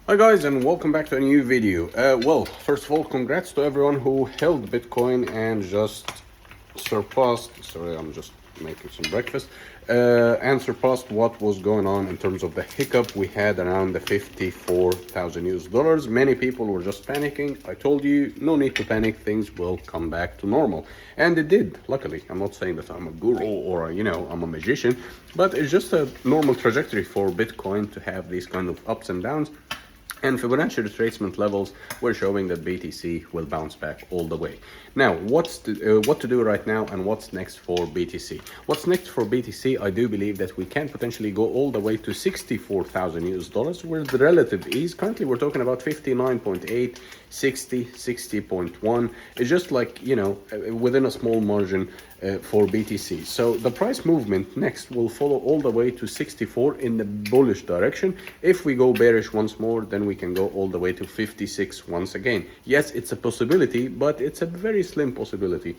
Hi guys, and welcome back to a new video. Well, first of all, congrats to everyone who held Bitcoin and just surpassed, sorry, I'm just making some breakfast, and surpassed what was going on in terms of the hiccup we had around the 54,000 US dollars. Many people were just panicking. I told you, no need to panic, things will come back to normal. And it did, luckily. I'm not saying that I'm a guru or, I'm a magician, but it's just a normal trajectory for Bitcoin to have these kind of ups and downs. And Fibonacci retracement levels were showing that BTC will bounce back all the way. Now, what to do right now and what's next for BTC? What's next for BTC? I do believe that we can potentially go all the way to 64,000 US dollars with relative ease. Currently, we're talking about 59.8, 60, 60.1. It's just like, within a small margin for BTC. So the price movement next will follow all the way to 64 in the bullish direction. If we go bearish once more, then we can go all the way to 56 once again. Yes, it's a possibility, but it's a very slim possibility.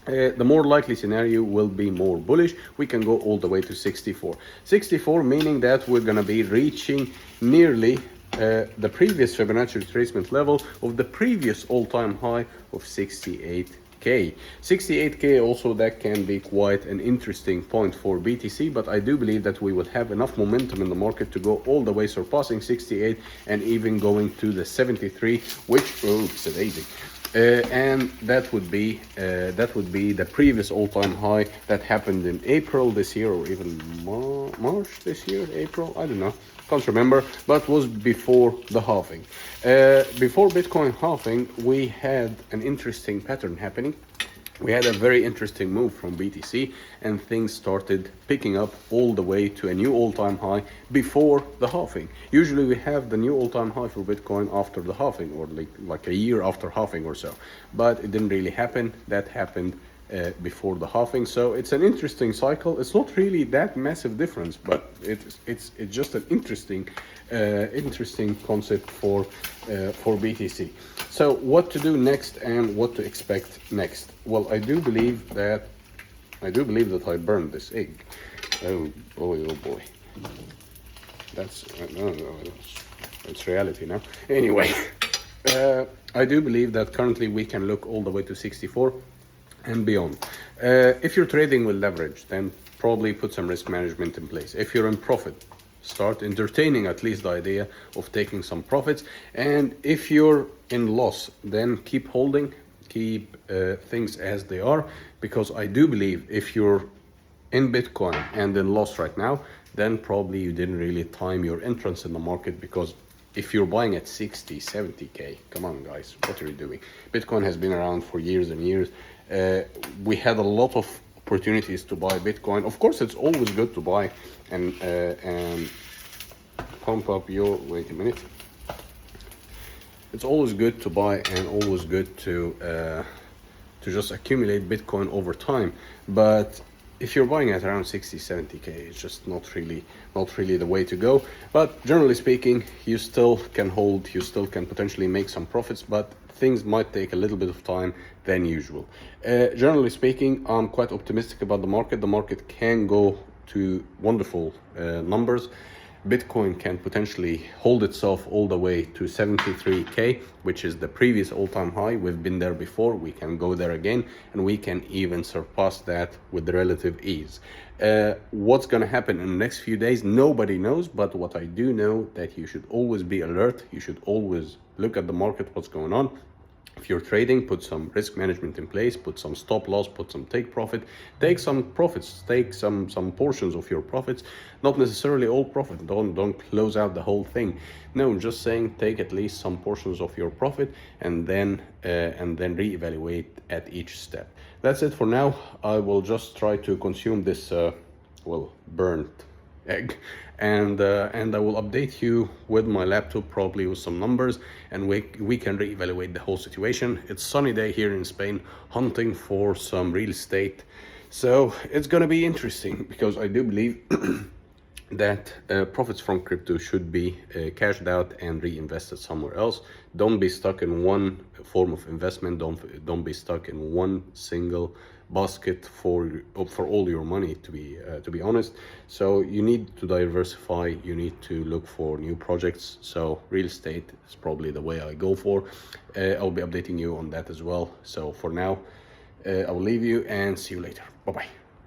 The more likely scenario will be more bullish. We can go all the way to 64. 64 meaning that we're going to be reaching nearly the previous Fibonacci retracement level of the previous all-time high of 68K. 68K also, that can be quite an interesting point for BTC, but I do believe that we will have enough momentum in the market to go all the way surpassing 68 and even going to the 73, which, it's amazing. And that would be the previous all-time high that happened in April this year, or even March this year, April, I don't know, can't remember, but was before the halving. Before Bitcoin halving, we had an interesting pattern happening. We had a very interesting move from BTC, and things started picking up all the way to a new all-time high before the halving. Usually we have the new all-time high for Bitcoin after the halving, or like a year after halving or so. But it didn't really happen. That happened before the halving. So it's an interesting cycle. It's not really that massive difference, but it's just an interesting concept for BTC. So what to do next and what to expect next? Well, I do believe that I burned this egg. Oh boy, oh boy. That's it's reality now. Anyway, I do believe that currently we can look all the way to 64 and beyond. If you're trading with leverage, then probably put some risk management in place. If you're in profit, start entertaining at least the idea of taking some profits. And if you're in loss, then keep holding, keep things as they are, because I do believe if you're in Bitcoin and in loss right now, then probably you didn't really time your entrance in the market, because if you're buying at 60, 70K, come on guys, what are you doing? Bitcoin has been around for years and years. We had a lot of opportunities to buy Bitcoin. Of course, it's always good to buy and pump up your, wait a minute. It's always good to buy and always good to just accumulate Bitcoin over time. But if you're buying at around 60, 70K, it's just not really the way to go. But generally speaking, you still can hold, you still can potentially make some profits, but things might take a little bit of time than usual. Generally speaking, I'm quite optimistic about the market. The market can go to wonderful numbers. Bitcoin can potentially hold itself all the way to 73K, which is the previous all-time high. We've been there before, we can go there again, and we can even surpass that with relative ease. What's going to happen in the next few days, nobody knows, but what I do know, that you should always be alert. You should always look at the market, what's going on. If you're trading, put some risk management in place, put some stop loss, put some take profit, take some profits, take some portions of your profits, not necessarily all profit. Don't close out the whole thing. No, just saying take at least some portions of your profit and then reevaluate at each step. That's it for now. I will just try to consume this burnt egg, and I will update you with my laptop, probably with some numbers, and we can reevaluate the whole situation. It's sunny day here in Spain, hunting for some real estate, so it's gonna be interesting, because I do believe that profits from crypto should be cashed out and reinvested somewhere else. Don't be stuck in one form of investment. Don't be stuck in one single basket for all your money, to be honest. So you need to diversify, you need to look for new projects. So real estate is probably the way I go for. I'll be updating you on that as well. So for now, I will leave you and see you later. Bye bye.